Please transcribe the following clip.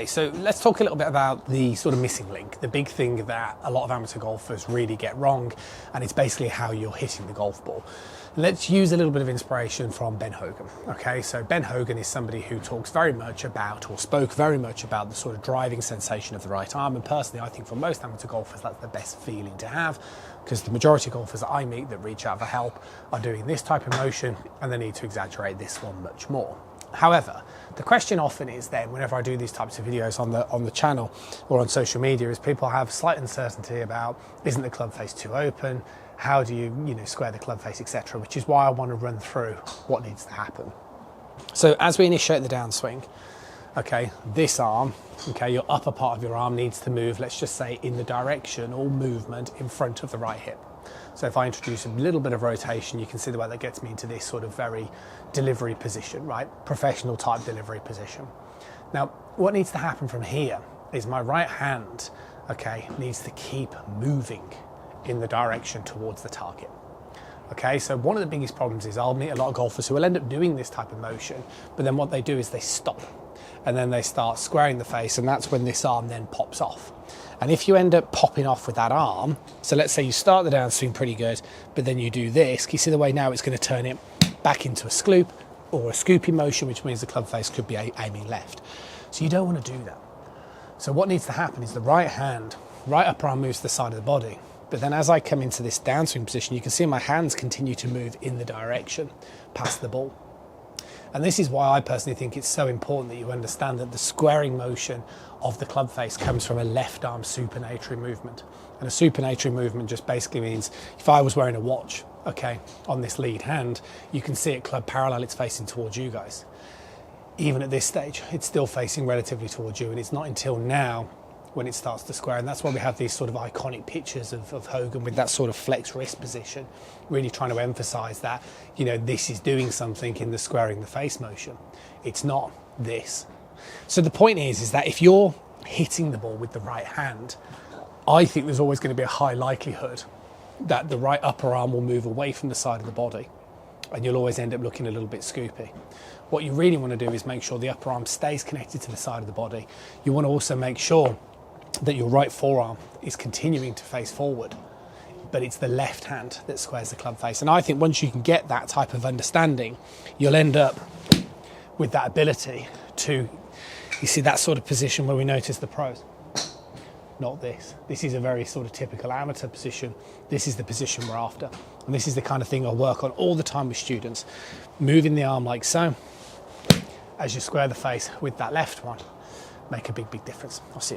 so let's talk a little bit about the sort of missing link, the big thing that a lot of amateur golfers really get wrong, and it's basically how you're hitting the golf ball. Let's use a little bit of inspiration from Ben Hogan. Okay, so Ben Hogan is somebody who talks very much about, or spoke very much about, the sort of driving sensation of the right arm, and personally I think for most amateur golfers that's the best feeling to have, because the majority of golfers that I meet that reach out for help are doing this type of motion and they need to exaggerate this one much more. However, the question often is then, whenever I do these types of videos on the channel or on social media, is people have slight uncertainty about, isn't the club face too open? How do you square the club face, etc., which is why I want to run through what needs to happen. So as we initiate the downswing, okay, this arm, okay, your upper part of your arm needs to move, let's just say, in the direction or movement in front of the right hip. So if I introduce a little bit of rotation, you can see the way that gets me into this sort of very delivery position, right? Professional type delivery position. Now, what needs to happen from here is my right hand, okay, needs to keep moving in the direction towards the target. Okay, so one of the biggest problems is I'll meet a lot of golfers who will end up doing this type of motion, but then what they do is they stop and then they start squaring the face, and that's when this arm then pops off. And if you end up popping off with that arm, so let's say you start the downswing pretty good, but then you do this, can you see the way now it's going to turn it back into a scoop or a scooping motion, which means the club face could be aiming left. So you don't want to do that. So what needs to happen is the right hand, right upper arm moves to the side of the body. But then as I come into this downswing position, you can see my hands continue to move in the direction past the ball. And this is why I personally think it's so important that you understand that the squaring motion of the club face comes from a left arm supinatory movement. And a supinatory movement just basically means, if I was wearing a watch, okay, on this lead hand, you can see it club parallel, it's facing towards you guys. Even at this stage, it's still facing relatively towards you, and it's not until now when it starts to square, and that's why we have these sort of iconic pictures of Hogan with that sort of flex wrist position, really trying to emphasize that, this is doing something in the squaring the face motion. It's not this. So the point is that if you're hitting the ball with the right hand, I think there's always going to be a high likelihood that the right upper arm will move away from the side of the body, and you'll always end up looking a little bit scoopy. What you really want to do is make sure the upper arm stays connected to the side of the body. You want to also make sure that your right forearm is continuing to face forward, but it's the left hand that squares the club face. And I think once you can get that type of understanding, you'll end up with that ability to, you see that sort of position where we notice the pros. Not this. This is a very sort of typical amateur position. This is the position we're after. And this is the kind of thing I work on all the time with students. Moving the arm like so, as you square the face with that left one, make a big, big difference. I'll see you soon.